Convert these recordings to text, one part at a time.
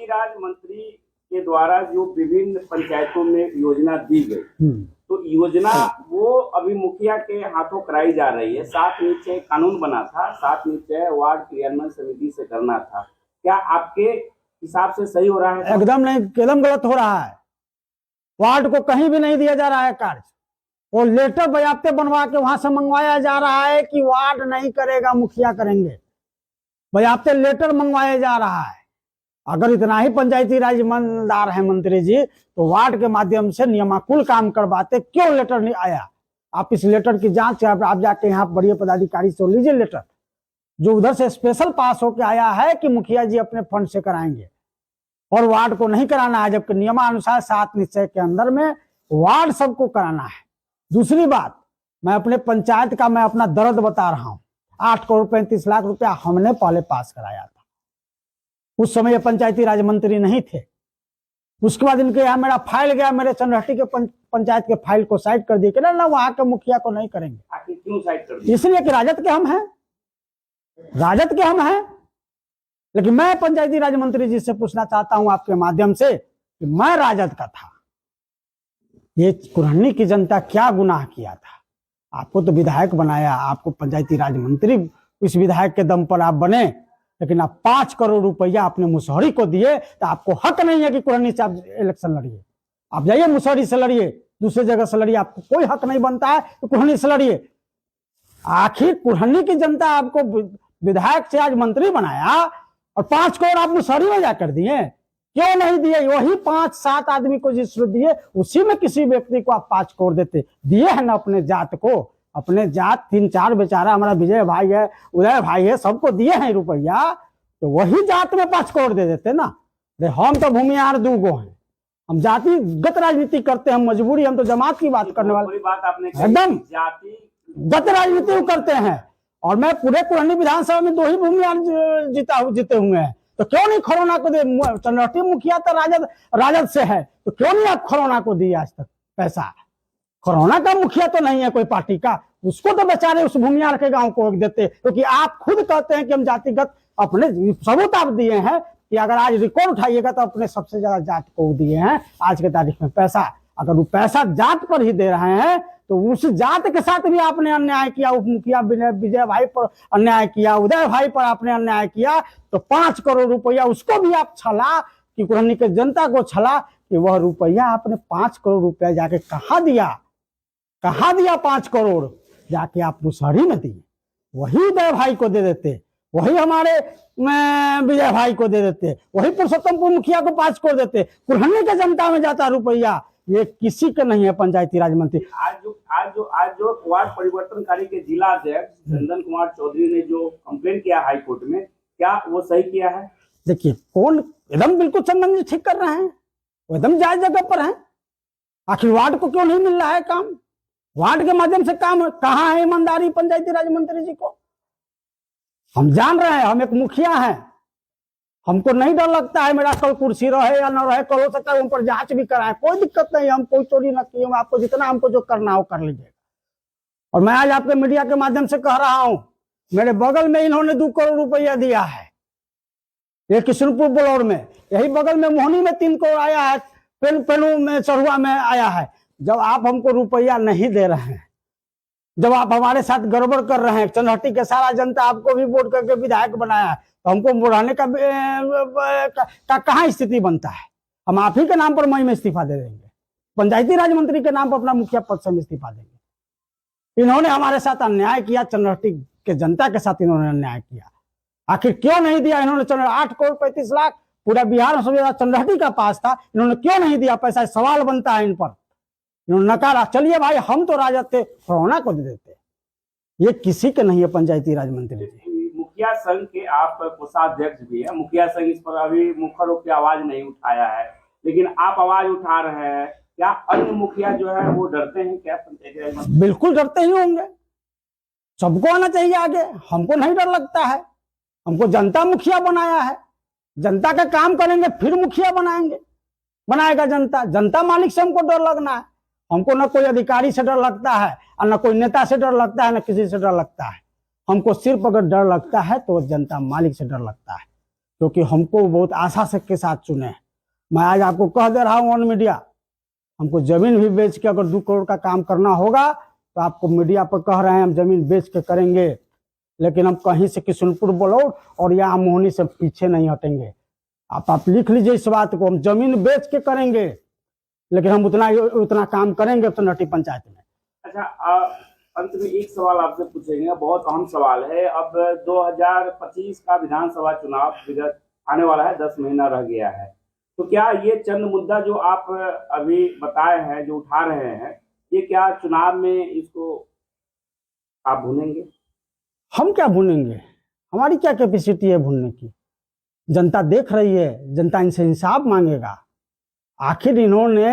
राज मंत्री के द्वारा जो विभिन्न पंचायतों में योजना दी गई, तो योजना वो अभी मुखिया के हाथों कराई जा रही है। 7 निश्चय कानून बना था, 7 निश्चय वार्ड क्रियान्वयन समिति से करना था। क्या आपके हिसाब से सही हो रहा है? एकदम नहीं, एकदम गलत हो रहा है। वार्ड को कहीं भी नहीं दिया जा रहा है कार्य। वो लेटर बयाप्ते बनवा के वहां से मंगवाया जा रहा है कि वार्ड नहीं करेगा, मुखिया करेंगे। बयाप्ते लेटर मंगवाया जा रहा है। अगर इतना ही पंचायती राज ईमानदार है मंत्री जी, तो वार्ड के माध्यम से नियमानुकूल काम करवाते, क्यों लेटर नहीं आया? आप इस लेटर की जांच आप जाके यहाँ बड़े पदाधिकारी से लीजिए लेटर, जो उधर से स्पेशल पास होके आया है कि मुखिया जी अपने फंड से कराएंगे और वार्ड को नहीं कराना है, जबकि नियमानुसार 7 निश्चय के अंदर में वार्ड सबको कराना है। दूसरी बात, मैं अपने पंचायत का मैं अपना दर्द बता रहा हूँ। 8 करोड़ 35 लाख रुपया हमने पहले पास कराया था। उस समय ये पंचायती राज मंत्री नहीं थे। उसके बाद इनके यहाँ मेरा फाइल गया, मेरे चंद्रहट्टी के पंचायत के फाइल को साइड कर दिए कि ना वहां के मुखिया को नहीं करेंगे। आखिर क्यों साइड कर दिया? इसलिए कि राजद के हम हैं, राजद के हम हैं। लेकिन मैं पंचायती राज मंत्री जी से पूछना चाहता हूं आपके माध्यम से कि मैं राजद का था, ये कुरहनी की जनता क्या गुनाह किया था? आपको तो विधायक बनाया, आपको पंचायती राज मंत्री, इस विधायक के दम पर आप बने, लेकिन आप 5 करोड़ रुपया अपने मुसहरी को दिए, तो आपको हक नहीं है कि कुरहनी से आप इलेक्शन लड़िए। आप जाइए मुसहरी से लड़िए, दूसरे जगह से लड़िए, आपको कोई हक नहीं बनता है तो कुरहनी से लड़िए। आखिर कुरहनी की जनता आपको विधायक से आज मंत्री बनाया और 5 करोड़ आप मुसहरी में जाकर दिए, क्यों नहीं दिए? वही 5-7 आदमी को जिस दिए, उसी में किसी व्यक्ति को आप 5 करोड़ देते। दिए है ना अपने जात को, अपने जात 3-4 बेचारा, हमारा विजय भाई है, उदय भाई है, सबको दिए हैं रुपया, तो वही जात में 5 करोड़ दे देते ना। हम तो भूमिहार 2 गो हैं, हम जातिगत राजनीति करते हैं, मजबूरी, हम तो जमात की बात करने वाले बात आपने एकदम जातिगत राजनीति करते हैं। और मैं पूरे कुरहनी विधानसभा में 2 ही भूमिहार जीते हुए हैं, तो क्यों नहीं खरौना को दे? चंद्रहट्टी मुखिया तो राजद से है, तो क्यों नहीं आप खरौना को दिए आज तक पैसा? खरौना का मुखिया तो नहीं है कोई पार्टी का, उसको तो बेचारे उस भूमिहार के गांव को देते, क्योंकि आप खुद कहते हैं कि हम जातिगत अपने सबूत आप दिए हैं कि अगर आज रिकॉर्ड उठाइएगा तो अपने सबसे ज्यादा जात को दिए हैं आज के तारीख में पैसा। अगर वो पैसा जात पर ही दे रहे हैं तो उस जात के साथ भी आपने अन्याय किया। उप मुखिया विजय भाई पर अन्याय किया, उदय भाई पर आपने अन्याय किया, तो 5 करोड़ रुपया उसको भी आप छला कि कुरहनी के जनता को छला कि वह रुपया आपने 5 करोड़ रुपया जाके कहाँ दिया? 5 करोड़ जाके आप मुसहरी में दिए, वही उदय भाई को दे देते, वही हमारे विजय भाई को दे देते, वही पुरुषोत्तमपुर मुखिया को 5 करोड़ देते, कुरहनी के जनता में जाता रुपया। ये किसी का नहीं है पंचायती राज मंत्री। आज जो वार्ड परिवर्तनकारी के जिला अध्यक्ष चंदन कुमार चौधरी ने जो कंप्लेन किया हाई कोर्ट में, क्या वो सही किया है? देखिए, कौन एकदम बिल्कुल चंदन जी ठीक कर रहे हैं, वो एकदम जायज जगह पर है। आखिर वार्ड को क्यों नहीं मिल रहा है काम? वार्ड के माध्यम से काम कहाँ है ईमानदारी पंचायती राज मंत्री जी को? हम जान रहे हैं, हम एक मुखिया हैं, हमको नहीं डर लगता है मेरा कल कुर्सी रहे या न रहे, कल हो सकता है उन पर जांच भी कराए, कोई दिक्कत नहीं, हम कोई चोरी न किए, आपको जितना हमको जो करना हो कर लीजिएगा। और मैं आज आपके मीडिया के माध्यम से कह रहा हूं, मेरे बगल में इन्होंने 2 करोड़ रुपया दिया है, ये किशनपुर बलौर में, यही बगल में मोहनी में 3 करोड़ आया है, पेनू में चढ़ुआ में आया है। जब आप हमको रुपया नहीं दे रहे हैं, जब आप हमारे साथ गड़बड़ कर रहे हैं, चंद्रहट्टी के सारा जनता आपको भी वोट करके विधायक बनाया है, तो हमको बढ़ाने का कहाँ स्थिति बनता है? हम आप ही के नाम पर मई में इस्तीफा दे देंगे, पंचायती राज मंत्री के नाम पर अपना मुखिया पद से इस्तीफा देंगे। इन्होंने हमारे साथ अन्याय किया, चंद्रहट्टी के जनता के साथ इन्होंने अन्याय किया। आखिर क्यों नहीं दिया इन्होंने? 8 करोड़ 35 लाख पूरा बिहार में सबसे ज्यादा चंद्रहट्टी का पास था, इन्होंने क्यों नहीं दिया पैसा? सवाल बनता है इन पर, इन्होंने नकारा। चलिए भाई, हम तो राजद थे, खरौना को दे देते। ये किसी के नहीं है पंचायती राज मंत्री जी। मुखिया संघ के आप कोषाध्यक्ष भी है, मुखिया संघ इस पर अभी मुखर होकर आवाज नहीं उठाया है, लेकिन आप आवाज उठा रहे हैं। क्या अन्य मुखिया जो है वो डरते हैं क्या पंचायती राज मंत्री? बिल्कुल डरते ही होंगे, सबको आना चाहिए आगे, हमको नहीं डर लगता है। हमको जनता मुखिया बनाया है, जनता का काम करेंगे फिर मुखिया बनाएगा जनता। जनता मालिक से हमको डर लगना है, हमको न कोई अधिकारी से डर लगता है और न कोई नेता से डर लगता है, न किसी से डर लगता है। हमको सिर्फ अगर डर लगता है तो जनता मालिक से डर लगता है। क्योंकि हमको बहुत आशा से के साथ चुने। मैं आज आपको कह दे रहा हूँ ऑन मीडिया, हमको जमीन भी बेच के अगर 2 करोड़ का काम करना होगा तो आपको मीडिया पर कह रहे हैं हम जमीन बेच के करेंगे, लेकिन हम कहीं से किशनपुर बलौर और यहाँ मोहनी से पीछे नहीं हटेंगे। आप लिख लीजिए इस बात को, हम जमीन बेच के करेंगे लेकिन हम उतना काम करेंगे तो नटी पंचायत में। अच्छा, अंत में एक सवाल आपसे पूछेंगे, बहुत अहम सवाल है। अब 2025 का विधानसभा चुनाव आने वाला है, 10 महीना रह गया है, तो क्या ये चंद मुद्दा जो आप अभी बताए हैं, जो उठा रहे हैं, ये क्या चुनाव में इसको आप भूलेंगे? हम क्या भूलेंगे, हमारी क्या कैपेसिटी है भूलने की। जनता देख रही है, जनता इनसे इंसाफ मांगेगा। आखिर इन्होंने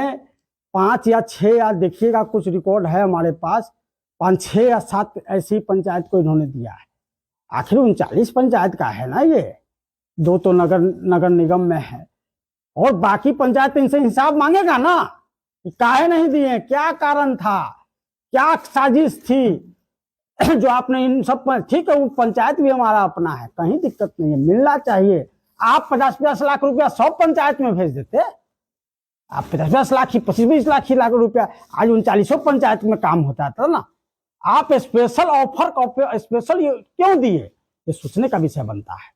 5 या 6 या देखिएगा कुछ रिकॉर्ड है हमारे पास, 5, 6 या 7 ऐसी पंचायत को इन्होंने दिया है। आखिर 39 पंचायत का है ना, ये 2 तो नगर निगम में है, और बाकी पंचायत इनसे इंसाफ मांगेगा ना, काहे नहीं दिए, क्या कारण था, क्या साजिश थी जो आपने इन सब पर। ठीक है, वो पंचायत भी हमारा अपना है, कहीं दिक्कत नहीं है, मिलना चाहिए। आप 50-50 लाख रुपया 100 पंचायत में भेज देते, आप 50-50 लाख ही 25-20 लाख रुपया आज 39 पंचायत में काम होता था ना। आप स्पेशल ऑफर स्पेशल क्यों दिए, ये सोचने का विषय बनता है।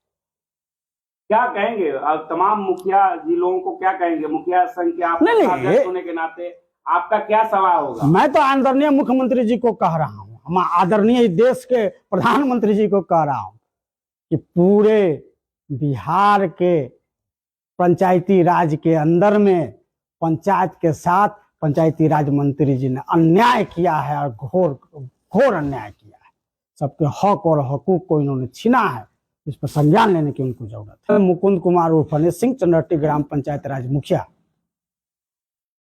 क्या कहेंगे तमाम मुखिया जी लोगों को, क्या कहेंगे मुखिया संघ के आप अध्यक्ष होने के नाते आपका क्या सलाह होगा? मैं तो आदरणीय मुख्यमंत्री जी को कह रहा हूँ, हम आदरणीय देश के प्रधानमंत्री जी को कह रहा हूँ कि पूरे बिहार के पंचायती राज के अंदर में पंचायत के साथ पंचायती राज मंत्री जी ने अन्याय किया है, और घोर अन्याय किया है। सबके हक और हकूक को इन्होंने छीना है, इस पर संज्ञान लेने की उनको जरूरत है। मुकुंद कुमार उर्फ हनीश सिंह, चंद्रहट्टी ग्राम पंचायत राज मुखिया।